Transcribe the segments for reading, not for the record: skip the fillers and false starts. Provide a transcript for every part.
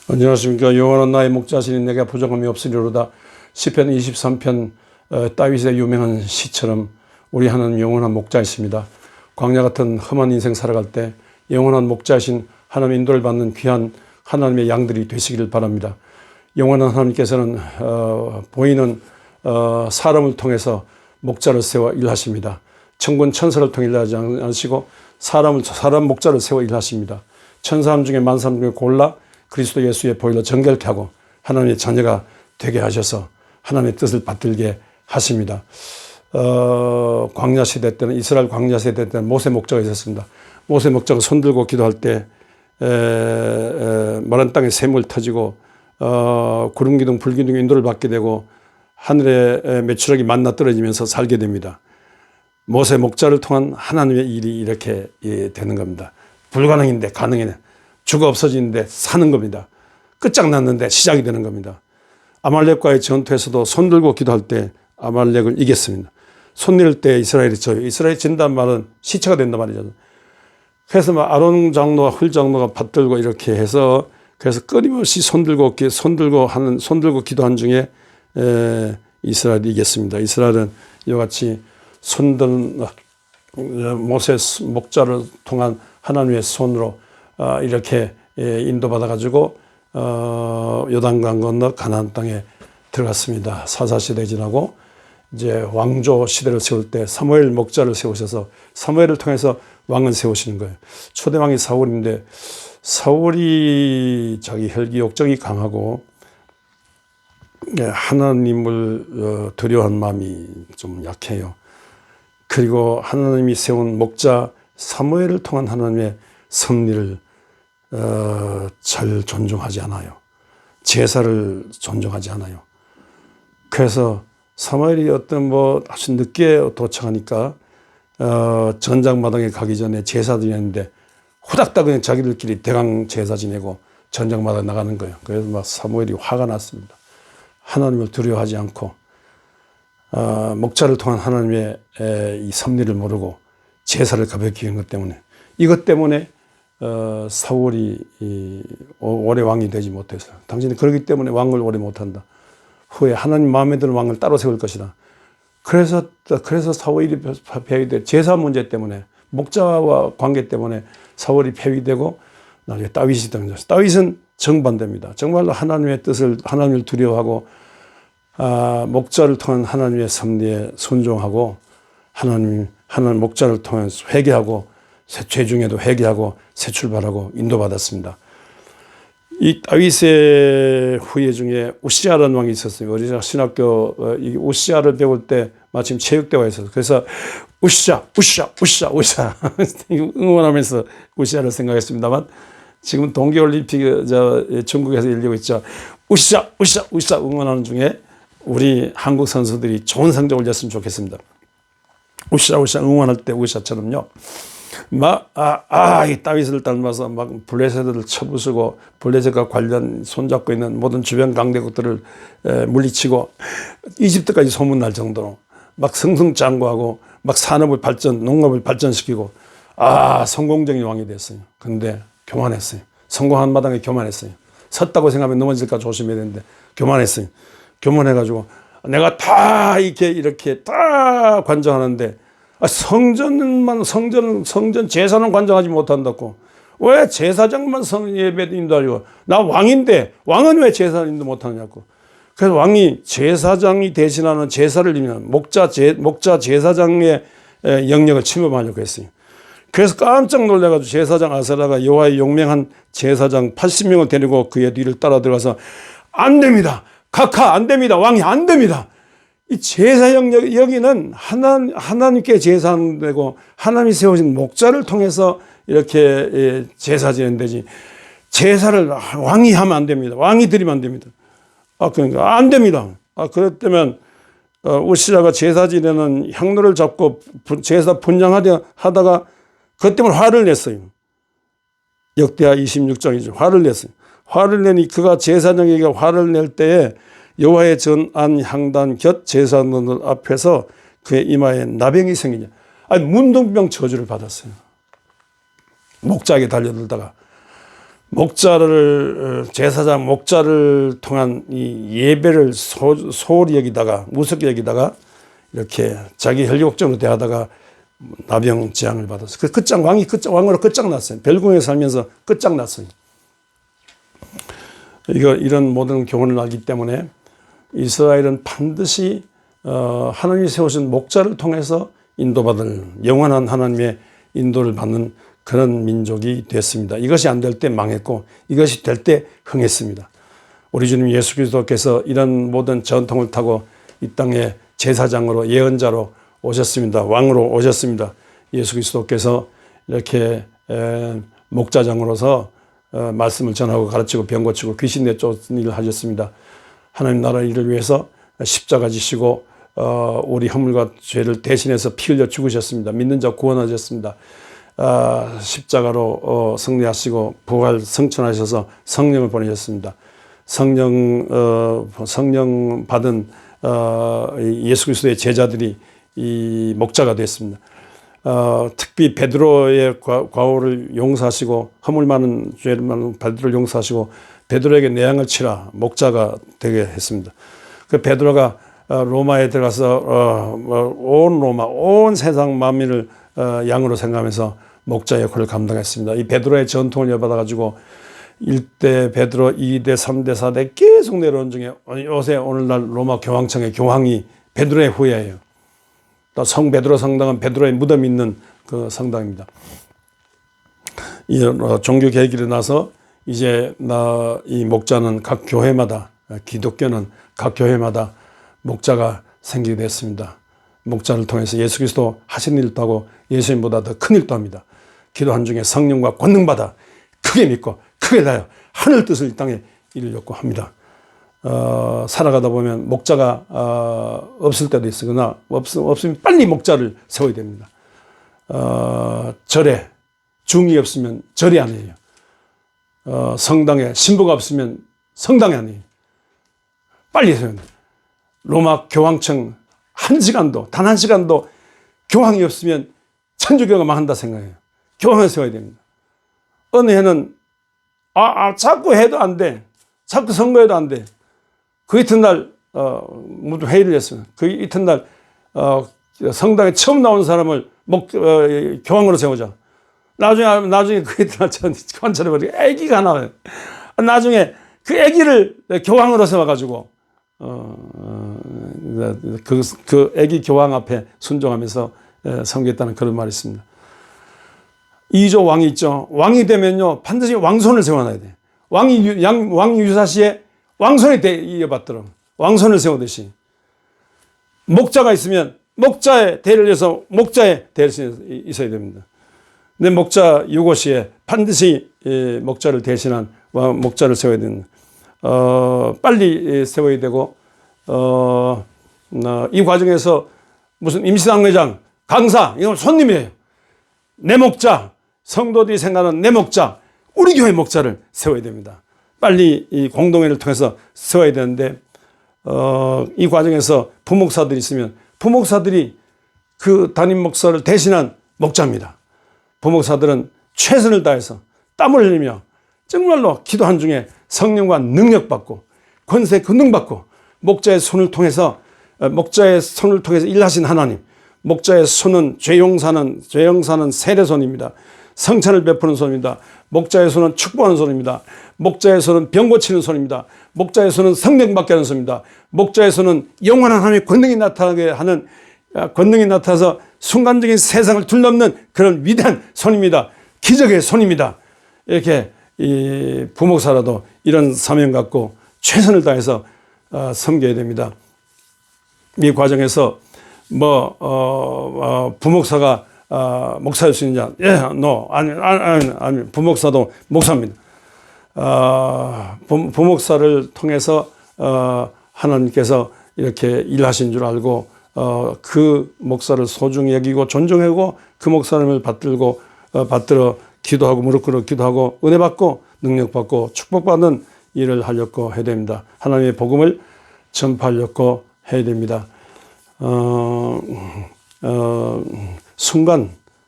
안녕하십니까. 여호와는 나의 목자시니 내게 부족함이 없으리로다. 시편 23편 다윗의 유명한 시처럼 우리 하나님 영원한 목자이십니다. 광야 같은 험한 인생 살아갈 때 영원한 목자이신 하나님의 인도를 받는 귀한 하나님의 양들이 되시기를 바랍니다. 영원한 하나님께서는 보이는 사람을 통해서 목자를 세워 일하십니다. 천군 천사를 통해 일하지 않으시고 사람 목자를 세워 일하십니다. 천사람 중에 만사람 중에 골라 그리스도 예수의 보혈로 정결케 하고 하나님의 자녀가 되게 하셔서 하나님의 뜻을 받들게 하십니다. 광야 시대 때는 이스라엘 광야 시대 때는 모세 목자가 있었습니다. 모세 목자가 손들고 기도할 때 마른 땅에 샘물 터지고 구름 기둥 불 기둥 인도를 받게 되고 하늘에 메추라기 만나 떨어지면서 살게 됩니다. 모세 목자를 통한 하나님의 일이 이렇게 되는 겁니다. 불가능인데 가능해. 죽어 없어지는데 사는 겁니다. 끝장났는데 시작이 되는 겁니다. 아말렉과의 전투에서도 손들고 기도할 때 아말렉을 이겼습니다. 손 낼 때 이스라엘이 져요. 이스라엘이 진다는 말은 시체가 된단 말이죠. 그래서 아론 장로와 훌 장로가 받들고 이렇게 해서 그래서 끊임없이 손들고 기도한 중에 이스라엘이 이겼습니다. 이스라엘은 이와 같이 손든 모세 목자를 통한 하나님의 손으로 이렇게 인도받아 가지고 요단강 건너 가나안 땅에 들어갔습니다. 사사시대 지나고 이제 왕조 시대를 세울 때 사무엘 목자를 세우셔서 사무엘을 통해서 왕을 세우시는 거예요. 초대왕이 사울인데 사울이 자기 혈기 욕정이 강하고 하나님을 두려워하는 마음이 좀 약해요. 그리고 하나님이 세운 목자 사무엘을 통한 하나님의 섭리를 잘 존중하지 않아요. 제사를 존중하지 않아요. 그래서 사무엘이 아주 늦게 도착하니까 전장마당에 가기 전에 제사 드렸는데 후닥닥 그냥 자기들끼리 대강 제사 지내고 전장마당에 나가는 거예요. 그래서 막 사무엘이 화가 났습니다. 하나님을 두려워하지 않고 목자를 통한 하나님의 이 섭리를 모르고 제사를 가볍게 여긴 것 때문에 이것 때문에 사울이 오래 왕이 되지 못했어요. 당신이 그러기 때문에 왕을 오래 못한다. 후에 하나님 마음에 드는 왕을 따로 세울 것이다. 그래서 사울이 폐위돼 제사 문제 때문에 목자와 관계 때문에 사울이 폐위되고 나중에 다윗이 등장했어요. 다윗은 정반대입니다. 정말로 하나님의 뜻을 하나님을 두려워하고 목자를 통한 하나님의 섭리에 순종하고 하나님 목자를 통한 회개하고 죄 중에도 회개하고 새 출발하고 인도받았습니다. 이 다윗의 후예 중에 우시아라는 왕이 있었어요. 우리가 신학교 이 우시아를 배울 때 마침 체육대회가 있었어요. 그래서 우시아 응원하면서 우시아를 생각했습니다만 지금 동계올림픽 중국에서 열리고 있죠. 우시아 응원하는 중에 우리 한국 선수들이 좋은 성적을 냈으면 좋겠습니다. 우시아 응원할 때 우시아처럼요. 이 다윗을 닮아서 막 블레셋을 쳐부수고 블레셋과 관련 손잡고 있는 모든 주변 강대국들을 물리치고 이집트까지 소문날 정도로 막 승승장구하고 막 농업을 발전시키고 성공적인 왕이 됐어요. 근데 교만했어요. 성공한 마당에 교만했어요. 섰다고 생각하면 넘어질까 조심해야 되는데 교만했어요. 교만해가지고 내가 다 이렇게 다 관장하는데 성전 제사는 관장하지 못한다고. 왜 제사장만 예배 인도하려고. 나 왕인데 왕은 왜 제사 인도 못하냐고. 그래서 왕이 제사장이 대신하는 제사를 이루는 목자 제사장의 영역을 침범하려고 했어요. 그래서 깜짝 놀라가지고 제사장 아사랴가 여호와의 용맹한 제사장 80명을 데리고 그의 뒤를 따라 들어가서 안 됩니다. 안 됩니다. 왕이 안 됩니다. 이 제사 여기는 하나님께 제사되고 하나님이 세우신 목자를 통해서 이렇게 제사 지내는 데지 제사를 왕이 하면 안 됩니다. 왕이 드리면 안 됩니다. 그러니까 안 됩니다. 그랬다면 우시아가 제사 지내는 향로를 잡고 제사 분향하다가 그것 때문에 화를 냈어요. 역대하 26장이죠. 화를 냈어요. 화를 내니 그가 제사장에게 화를 낼 때에 여호와의 전안 향단 곁 제사장들 앞에서 그의 이마에 나병이 생기냐. 문둥병 저주를 받았어요. 목자에게 달려들다가 목자를 제사장 목자를 통한 이 예배를 소홀히 여기다가 무섭게 여기다가 이렇게 자기 혈육적으로 대하다가 나병 재앙을 받았어요. 왕이 왕으로 끝장났어요. 별궁에 살면서 끝장났어요. 이런 모든 교훈을 알기 때문에 이스라엘은 반드시 하나님이 세우신 목자를 통해서 인도받을 영원한 하나님의 인도를 받는 그런 민족이 됐습니다. 이것이 안 될 때 망했고 이것이 될 때 흥했습니다. 우리 주님 예수 그리스도께서 이런 모든 전통을 타고 이 땅에 제사장으로 예언자로 오셨습니다. 왕으로 오셨습니다. 예수 그리스도께서 이렇게 목자장으로서 말씀을 전하고 가르치고 병 고치고 귀신 내쫓는 일을 하셨습니다. 하나님 나라 일을 위해서 십자가 지시고 우리 허물과 죄를 대신해서 피 흘려 죽으셨습니다. 믿는 자 구원하셨습니다. 십자가로 승리하시고 부활 성천하셔서 성령을 보내셨습니다. 성령 받은 예수 그리스도의 제자들이 이 목자가 됐습니다. 특히 베드로의 과오를 용서하시고 허물 많은 죄를 많은 베드로를 용서하시고 베드로에게 내양을 치라 목자가 되게 했습니다. 그 베드로가 로마에 들어가서 온 로마 온 세상 만민을 양으로 생각하면서 목자 역할을 감당했습니다. 이 베드로의 전통을 이어받아 가지고 1대 베드로, 2대, 3대, 4대 계속 내려온 중에 요새 오늘날 로마 교황청의 교황이 베드로의 후예예요. 또 성 베드로 성당은 베드로의 무덤이 있는 그 성당입니다. 이 종교 개혁이 일어나서 이제 이 목자는 각 교회마다 기독교는 각 교회마다 목자가 생기게 됐습니다. 목자를 통해서 예수 그리스도 하신 일도 하고 예수님보다 더 큰 일도 합니다. 기도한 중에 성령과 권능 받아 크게 믿고 크게 다여 하늘 뜻을 이 땅에 이루려고 합니다. 살아가다 보면 목자가 없을 때도 있으나 없으면 빨리 목자를 세워야 됩니다. 절에 중이 없으면 절이 아니에요. 성당에 신부가 없으면 성당이 아니에요. 빨리 세워야 돼요. 로마 교황청 단 한 시간도 교황이 없으면 천주교가 망한다 생각해요. 교황을 세워야 됩니다. 어느 해는 자꾸 해도 안 돼. 자꾸 선거해도 안 돼. 그 이튿날 무슨 회의를 했어요. 그 이튿날 성당에 처음 나온 사람을 교황으로 세우자. 나중에 그 이튿날 관찰해보니까 아기가 나와요. 나중에 그 아기를 교황으로 세워가지고 그 아기 교황 앞에 순종하면서 섬겼다는 그런 말이 있습니다. 이조 왕이 있죠. 왕이 되면요 반드시 왕손을 세워놔야 돼. 왕이 유사시에 왕손이 이어받도록 왕손을 세우듯이 목자가 있으면 목자의 대를 위해서 목자의 대신에 있어야 됩니다. 근데 목자 유고시에 반드시 목자를 대신한 목자를 세워야 됩니다. 빨리 세워야 되고 이 과정에서 무슨 임시당회장, 강사 이건 손님이에요. 내 목자, 성도들이 생각하는 내 목자, 우리 교회 목자를 세워야 됩니다. 빨리 이 공동회를 통해서 세워야 되는데 이 과정에서 부목사들이 있으면 부목사들이 그 담임 목사를 대신한 목자입니다. 부목사들은 최선을 다해서 땀을 흘리며 정말로 기도한 중에 성령과 능력받고 권세 권능받고 목자의 손을 통해서 일하신 하나님, 목자의 손은 죄 용사는 세례손입니다. 성찬을 베푸는 손입니다. 목자의 손은 축복하는 손입니다. 목자의 손은 병 고치는 손입니다. 목자의 손은 성령 받게 하는 손입니다. 목자의 손은 영원한 하나님의 권능이 나타나서 순간적인 세상을 둘러넘는 그런 위대한 손입니다. 기적의 손입니다. 이렇게 이 부목사라도 이런 사명 갖고 최선을 다해서 섬겨야 됩니다. 이 과정에서 부목사가 목사일 수 있느냐? 아니, 부목사도 목사입니다. 부목사를 통해서 하나님께서 이렇게 일하신 줄 알고 그 목사를 소중히 여기고 존중하고 그 목사님을 받들어 기도하고 무릎 꿇어 기도하고 은혜 받고 능력 받고 축복받는 일을 하려고 해야 됩니다. 하나님의 복음을 전파하려고 해야 됩니다.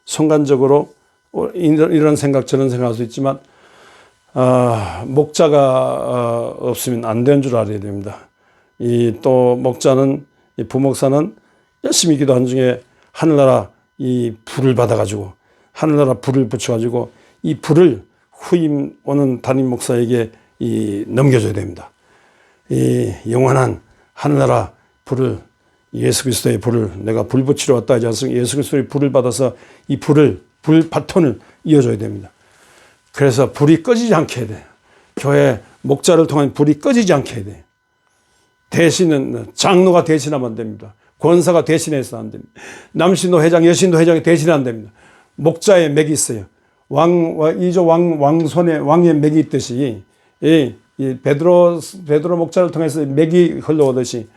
순간적으로 이런 생각 저런 생각 할 수 있지만 목자가 없으면 안 되는 줄 알아야 됩니다. 또 목자는, 이 부목사는 열심히 기도한 중에 하늘나라 이 불을 받아가지고, 하늘나라 불을 붙여가지고 이 불을 후임 오는 담임 목사에게 넘겨줘야 됩니다. 이 영원한 하늘나라 불을, 예수 그리스도의 불을, 내가 불 붙이러 왔다 하지 않습니까? 예수 그리스도의 불을 받아서 이 불 바톤을 이어줘야 됩니다. 그래서 불이 꺼지지 않게 해야 돼요. 교회 목자를 통한 불이 꺼지지 않게 해야 돼요. 대신은 장로가 대신하면 안 됩니다. 권사가 대신해서 안 됩니다. 남신도 회장, 여신도 회장이 대신하면 안 됩니다. 목자의 맥이 있어요. 이조 왕손의 왕의 맥이 있듯이, 베드로 목자를 통해서 맥이 흘러오듯이,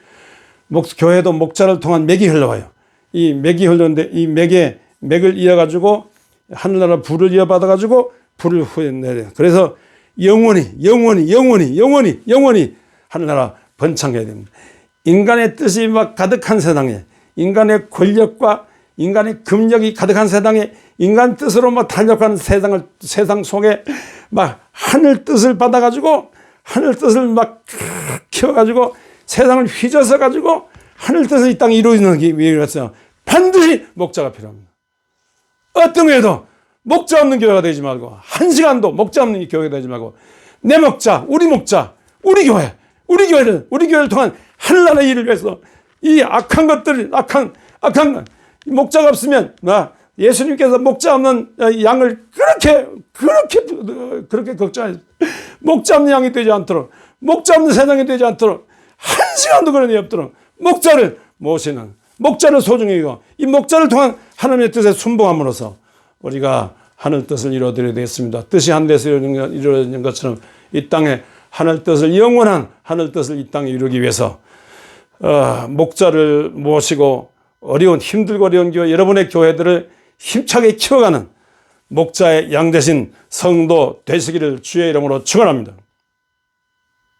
교회도 목자를 통한 맥이 흘러와요. 이 맥이 흘렀는데 이 맥을 이어가지고 하늘나라 불을 이어받아가지고 불을 후에 내려요. 그래서 영원히 하늘나라 번창해야 됩니다. 인간의 뜻이 막 가득한 세상에, 인간의 권력과 인간의 금력이 가득한 세상에, 인간 뜻으로 막 달려가는 세상 속에 막 하늘 뜻을 받아가지고, 하늘 뜻을 막 키워가지고 세상을 휘저서 가지고 하늘 뜻을 이 땅에 이루어지기 위해서 반드시 목자가 필요합니다. 어떤 교회도 목자 없는 교회가 되지 말고, 한 시간도 목자 없는 교회가 되지 말고, 내 목자, 우리 교회를 통한 하늘나라의 일을 위해서 이 악한 것들, 악한 목자가 없으면, 예수님께서 목자 없는 양을 그렇게 걱정하셨어요. 목자 없는 양이 되지 않도록, 목자 없는 세상이 되지 않도록, 한 시간도 그런 일이 없도록 목자를 모시는, 목자를 소중히 여기고, 이 목자를 통한 하나님의 뜻에 순종함으로써 우리가 하늘 뜻을 이루어드려야 되겠습니다. 뜻이 하늘에서 이루어지는 것처럼 이 땅에 하늘 뜻을, 영원한 하늘 뜻을 이 땅에 이루기 위해서 목자를 모시고 힘들고 어려운 교회, 여러분의 교회들을 힘차게 키워가는 목자의 양 되신 성도 되시기를 주의 이름으로 축원합니다.